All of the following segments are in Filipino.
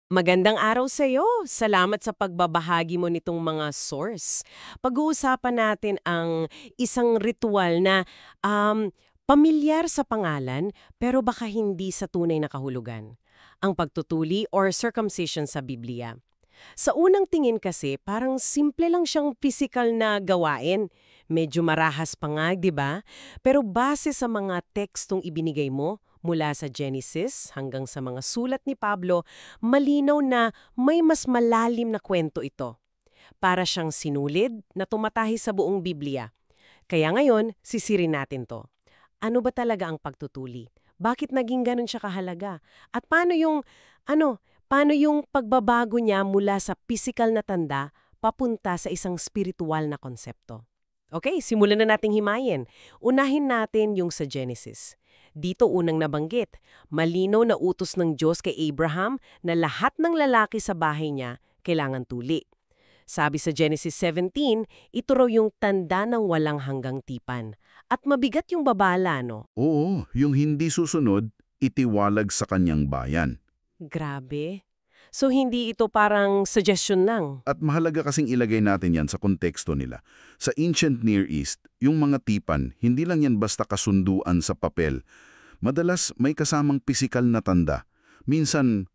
Magandang araw sa iyo. Salamat sa pagbabahagi mo nitong mga source. Pag-uusapan natin ang isang ritual na pamilyar sa pangalan pero baka hindi sa tunay na kahulugan. Ang pagtutuli or circumcision sa Biblia. Sa unang tingin kasi, parang simple lang siyang physical na gawain. Medyo marahas pa nga, di ba? Pero base sa mga tekstong ibinigay mo, mula sa Genesis hanggang sa mga sulat ni Pablo, malinaw na may mas malalim na kwento ito. Para siyang sinulid na tumatahi sa buong Biblia. Kaya ngayon, sisirin natin to. Ano ba talaga ang pagtutuli? Bakit naging ganun siya kahalaga? At paano yung pagbabago niya mula sa physical na tanda papunta sa isang spiritual na konsepto? Okay, simulan na nating himayin. Unahin natin yung sa Genesis. Dito unang nabanggit, malinaw na utos ng Diyos kay Abraham na lahat ng lalaki sa bahay niya kailangan tuli. Sabi sa Genesis 17, ito raw yung tanda ng walang hanggang tipan. At mabigat yung babala, no? Oo, yung hindi susunod, itiwalag sa kanyang bayan. Grabe. So hindi ito parang suggestion lang. At mahalaga kasing ilagay natin yan sa konteksto nila. Sa ancient Near East, yung mga tipan, hindi lang yan basta kasunduan sa papel. Madalas may kasamang pisikal na tanda. Minsan,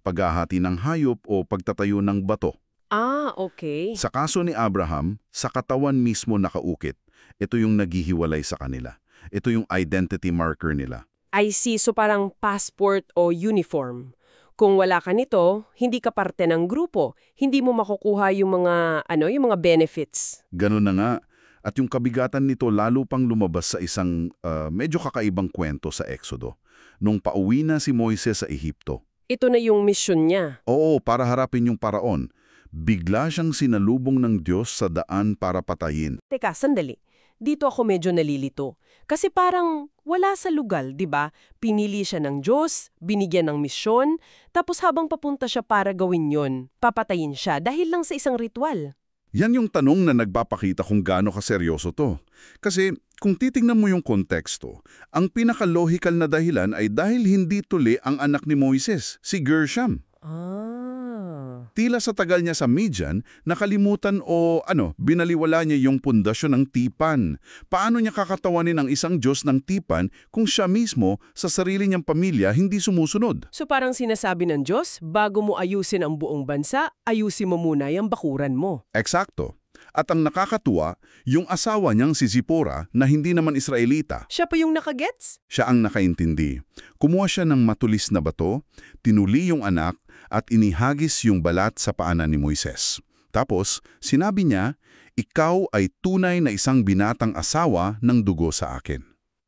paghahati ng hayop o pagtatayo ng bato. Ah, okay. Sa kaso ni Abraham, sa katawan mismo nakaukit. Ito yung naghihiwalay sa kanila. Ito yung identity marker nila. I see. So parang passport o uniform. Kung wala ka nito, hindi ka parte ng grupo. Hindi mo makukuha yung mga benefits. Ganun na nga. At yung kabigatan nito lalo pang lumabas sa isang medyo kakaibang kwento sa Exodo. Nung pauwi na si Moises sa Ehipto. Ito na yung mission niya. Oo, para harapin yung paraon. Bigla siyang sinalubong ng Diyos sa daan para patayin. Teka, sandali. Dito ako medyo nalilito. Kasi parang wala sa lugal, di ba? Pinili siya ng Diyos, binigyan ng misyon, tapos habang papunta siya para gawin yon, papatayin siya dahil lang sa isang ritual. Yan yung tanong na nagpapakita kung gaano kaseryoso to. Kasi kung titingnan mo yung konteksto, ang pinaka-logical na dahilan ay dahil hindi tuli ang anak ni Moises, si Gershom. Ah. Tila sa tagal niya sa Midian, nakalimutan o binaliwala niya yung pundasyon ng tipan. Paano niya kakatawanin ang isang Diyos ng tipan kung siya mismo sa sarili niyang pamilya hindi sumusunod? So parang sinasabi ng Diyos, bago mo ayusin ang buong bansa, ayusin mo muna yung bakuran mo. Eksakto. At ang nakakatuwa, yung asawa niyang si Zipporah na hindi naman Israelita. Siya pa yung nakagets? Siya ang nakaintindi. Kumuha siya ng matulis na bato, tinuli yung anak, at inihagis yung balat sa paanan ni Moises. Tapos, sinabi niya, ikaw ay tunay na isang binatang asawa ng dugo sa akin.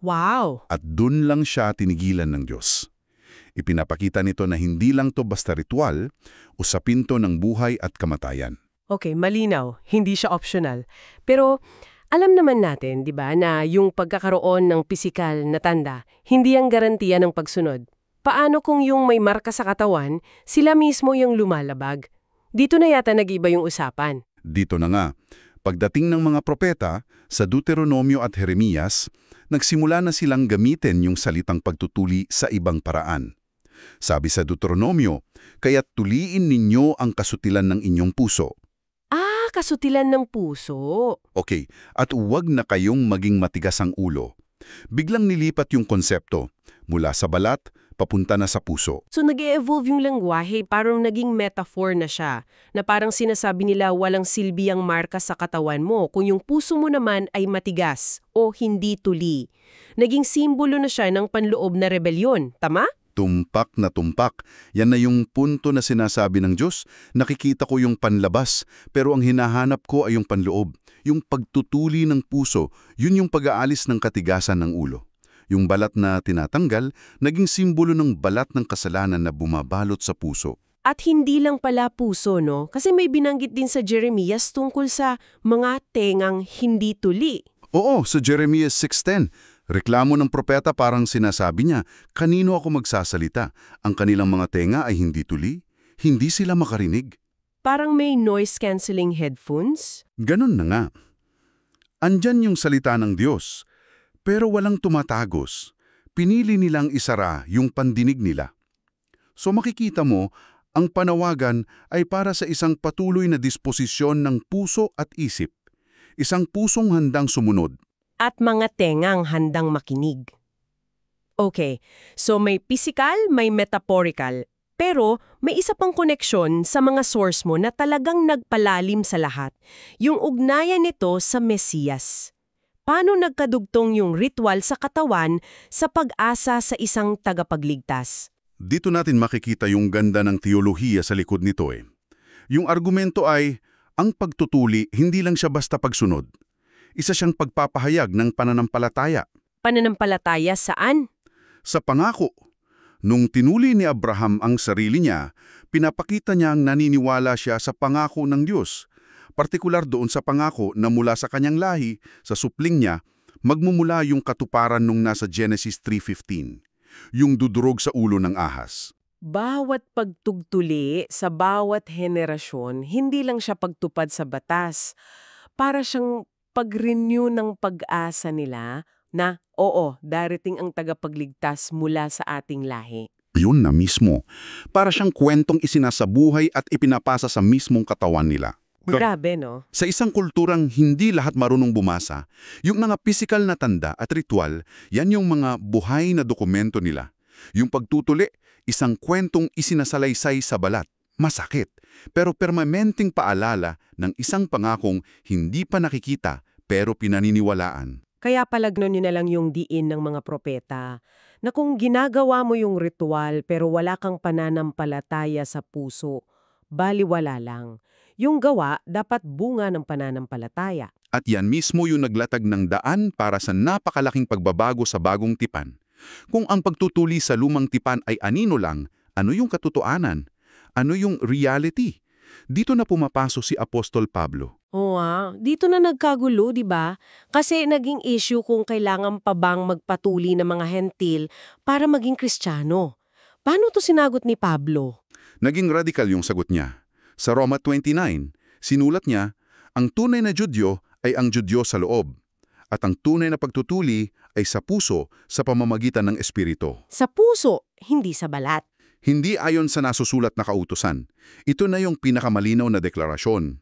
Wow! At dun lang siya tinigilan ng Diyos. Ipinapakita nito na hindi lang to basta ritual, usapin to ng buhay at kamatayan. Okay, malinaw. Hindi siya optional. Pero alam naman natin, di ba, na yung pagkakaroon ng pisikal na tanda, hindi ang garantiya ng pagsunod. Paano kung yung may marka sa katawan, sila mismo yung lumalabag? Dito na yata nag-iba yung usapan. Dito na nga, pagdating ng mga propeta, sa Deuteronomio at Jeremias, nagsimula na silang gamitin yung salitang pagtutuli sa ibang paraan. Sabi sa Deuteronomio, kaya't tuliin ninyo ang kasutilan ng inyong puso. Ah, kasutilan ng puso. Okay, at huwag na kayong maging matigas ang ulo. Biglang nilipat yung konsepto, mula sa balat, papunta na sa puso. So nag-e-evolve yung lengguwahe, parang naging metaphor na siya, na parang sinasabi nila walang silbi ang marka sa katawan mo kung yung puso mo naman ay matigas o hindi tuli. Naging simbolo na siya ng panloob na rebelyon, tama? Tumpak na tumpak. Yan na yung punto na sinasabi ng Diyos. Nakikita ko yung panlabas, pero ang hinahanap ko ay yung panloob. Yung pagtutuli ng puso, yun yung pag-aalis ng katigasan ng ulo. Yung balat na tinatanggal, naging simbolo ng balat ng kasalanan na bumabalot sa puso. At hindi lang pala puso, no? Kasi may binanggit din sa Jeremias tungkol sa mga tengang hindi tuli. Oo, sa Jeremias 6:10. Reklamo ng propeta parang sinasabi niya, kanino ako magsasalita? Ang kanilang mga tenga ay hindi tuli? Hindi sila makarinig? Parang may noise-canceling headphones? Ganun na nga. Andyan yung salita ng Diyos, pero walang tumatagos. Pinili nilang isara yung pandinig nila. So makikita mo, Ang panawagan ay para sa isang patuloy na disposisyon ng puso at isip. Isang pusong handang sumunod. At mga tengang handang makinig. Okay, so may physical, may metaphorical, pero may isa pang koneksyon sa mga source mo na talagang nagpalalim sa lahat. Yung ugnayan nito sa Mesiyas. Paano nagkadugtong yung ritual sa katawan sa pag-asa sa isang tagapagligtas? Dito natin makikita yung ganda ng teolohiya sa likod nito eh. Yung argumento ay, ang pagtutuli hindi lang siya basta pagsunod. Isa siyang pagpapahayag ng pananampalataya. Pananampalataya saan? Sa pangako. Nung tinuli ni Abraham ang sarili niya, pinapakita niyang naniniwala siya sa pangako ng Diyos. Partikular doon sa pangako na mula sa kanyang lahi, sa supling niya, magmumula yung katuparan nung nasa Genesis 3:15, yung dudurog sa ulo ng ahas. Bawat pagtugtuli sa bawat henerasyon, hindi lang siya pagtupad sa batas. Para siyang pag-renew ng pag-asa nila na, oo, darating ang tagapagligtas mula sa ating lahi. Yun na mismo. Para siyang kwentong isinasabuhay at ipinapasa sa mismong katawan nila. Grabe, no? Sa isang kulturang hindi lahat marunong bumasa, yung mga pisikal na tanda at ritual, yan yung mga buhay na dokumento nila. Yung pagtutuli, isang kwentong isinasalaysay sa balat. Masakit, pero permanenteng paalala ng isang pangakong hindi pa nakikita pero pinaniniwalaan. Kaya palagno nyo na lang yung diin ng mga propeta na kung ginagawa mo yung ritual pero wala kang pananampalataya sa puso, baliwala lang. Yung gawa dapat bunga ng pananampalataya. At yan mismo yung naglatag ng daan para sa napakalaking pagbabago sa bagong tipan. Kung ang pagtutuli sa lumang tipan ay anino lang, ano yung katotohanan? Ano yung reality? Dito na pumapasok si Apostol Pablo. Dito na nagkagulo, di ba? Kasi naging issue kung kailangan pa bang magpatuli ng mga hentil para maging Kristiyano. Paano to sinagot ni Pablo? Naging radikal yung sagot niya. Sa Roma 29, sinulat niya, ang tunay na Judyo ay ang Judyo sa loob, at ang tunay na pagtutuli ay sa puso sa pamamagitan ng Espiritu. Sa puso, hindi sa balat. Hindi ayon sa nasusulat na kautusan. Ito na yung pinakamalinaw na deklarasyon.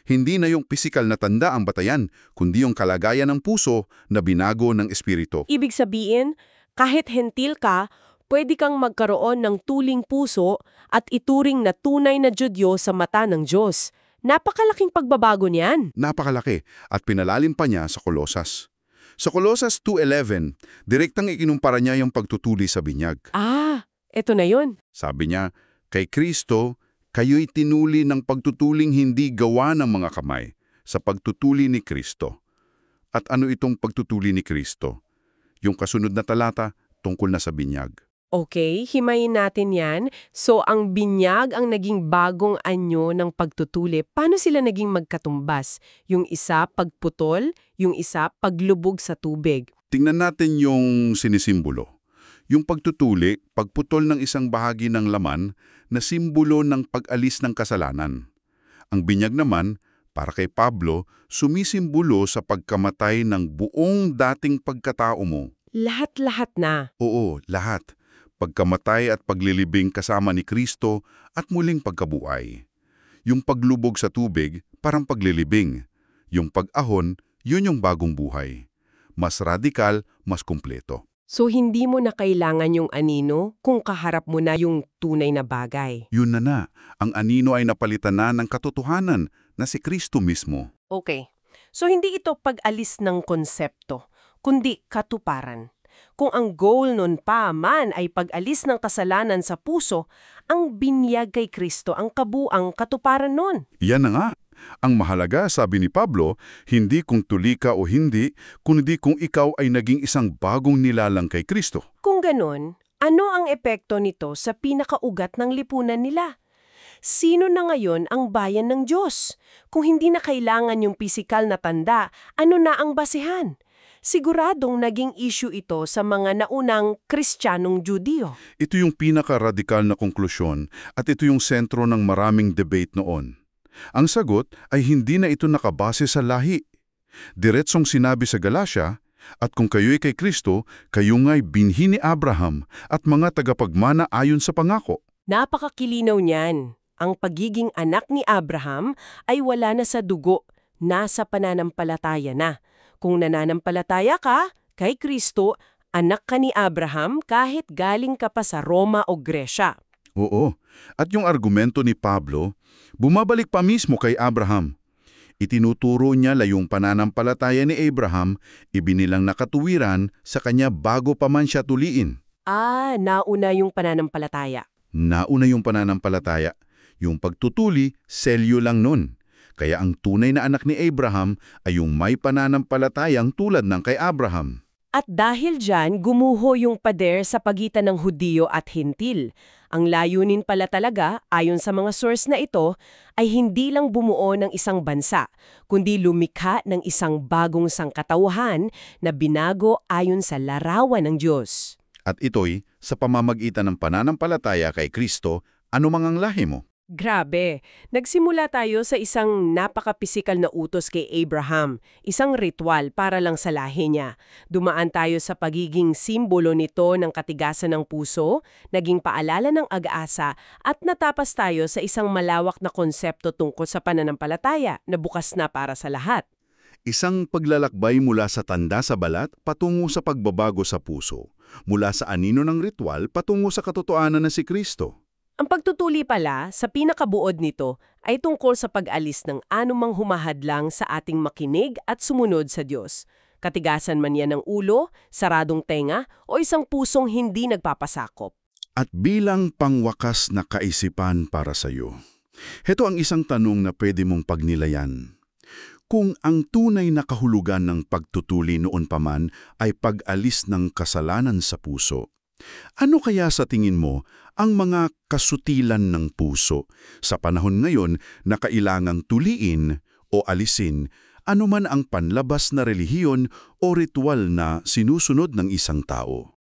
Hindi na yung pisikal na tanda ang batayan, kundi yung kalagayan ng puso na binago ng Espiritu. Ibig sabihin, kahit hentil ka, pwede kang magkaroon ng tuling puso at ituring na tunay na Judyo sa mata ng Diyos. Napakalaking pagbabago niyan. Napakalaki at pinalalim pa niya sa Kolosas. Sa Kolosas 2:11, direktang ikinumpara niya yung pagtutuli sa binyag. Eto na yun. Sabi niya, kay Kristo, kayo'y tinuli ng pagtutuling hindi gawa ng mga kamay, sa pagtutuli ni Kristo. At ano itong pagtutuli ni Kristo? Yung kasunod na talata tungkol na sa binyag. Okay, himayin natin yan. So, ang binyag ang naging bagong anyo ng pagtutuli. Paano sila naging magkatumbas? Yung isa, pagputol, yung isa, paglubog sa tubig. Tingnan natin yung sinisimbolo. Yung pagtutuli, pagputol ng isang bahagi ng laman na simbolo ng pag-alis ng kasalanan. Ang binyag naman, para kay Pablo, sumisimbolo sa pagkamatay ng buong dating pagkatao mo. Lahat-lahat na. Oo, lahat. Pagkamatay at paglilibing kasama ni Kristo at muling pagkabuhay. Yung paglubog sa tubig, parang paglilibing. Yung pag-ahon, yun yung bagong buhay. Mas radikal, mas kumpleto. So, hindi mo na kailangan yung anino kung kaharap mo na yung tunay na bagay. Yun na. Ang anino ay napalitan na ng katotohanan na si Kristo mismo. Okay. So, hindi ito pag-alis ng konsepto, kundi katuparan. Kung ang goal nun pa man ay pag-alis ng kasalanan sa puso, ang binyag kay Kristo ang kabuang katuparan nun. Yan na nga. Ang mahalaga, sabi ni Pablo, hindi kung tuli ka o hindi, kundi kung ikaw ay naging isang bagong nilalang kay Kristo. Kung ganun, ano ang epekto nito sa pinakaugat ng lipunan nila? Sino na ngayon ang bayan ng Diyos? Kung hindi na kailangan yung pisikal na tanda, ano na ang basihan? Siguradong naging issue ito sa mga naunang Kristiyanong Judiyo. Ito yung pinaka-radikal na konklusyon at ito yung sentro ng maraming debate noon. Ang sagot ay hindi na ito nakabase sa lahi. Diretsong sinabi sa Galacia, at kung kayo'y kay Kristo, kayo nga'y binhi ni Abraham at mga tagapagmana ayon sa pangako. Napakakilinaw niyan. Ang pagiging anak ni Abraham ay wala na sa dugo, nasa pananampalataya na. Kung nananampalataya ka kay Kristo, anak ka ni Abraham kahit galing ka pa sa Roma o Gresya. Oo. At yung argumento ni Pablo, bumabalik pa mismo kay Abraham. Itinuturo niya layong pananampalataya ni Abraham, ibinilang na katuwiran sa kanya bago pa man siya tuliin. Nauna yung pananampalataya. Nauna yung pananampalataya. Yung pagtutuli, selyo lang nun. Kaya ang tunay na anak ni Abraham ay yung may pananampalatayang tulad ng kay Abraham. At dahil dyan, gumuho yung pader sa pagitan ng Hudiyo at Hintil. Ang layunin pala talaga, ayon sa mga source na ito, ay hindi lang bumuo ng isang bansa, kundi lumikha ng isang bagong sangkatauhan na binago ayon sa larawan ng Diyos. At ito'y sa pamamagitan ng pananampalataya kay Kristo, anumang ang lahi mo. Grabe! Nagsimula tayo sa isang napaka-pisikal na utos kay Abraham, isang ritual para lang sa lahi niya. Dumaan tayo sa pagiging simbolo nito ng katigasan ng puso, naging paalala ng ag-asa, at natapas tayo sa isang malawak na konsepto tungkol sa pananampalataya na bukas na para sa lahat. Isang paglalakbay mula sa tanda sa balat patungo sa pagbabago sa puso, mula sa anino ng ritual patungo sa katotohanan na si Kristo. Ang pagtutuli pala sa pinakabuod nito ay tungkol sa pag-alis ng anumang humahadlang sa ating makinig at sumunod sa Diyos. Katigasan man yan ng ulo, saradong tenga, o isang pusong hindi nagpapasakop. At bilang pangwakas na kaisipan para sa iyo, heto ang isang tanong na pwede mong pagnilayan. Kung ang tunay na kahulugan ng pagtutuli noon pa man ay pag-alis ng kasalanan sa puso, ano kaya sa tingin mo ang mga kasutilan ng puso sa panahon ngayon na kailangang tuliin o alisin anuman ang panlabas na relihiyon o ritual na sinusunod ng isang tao?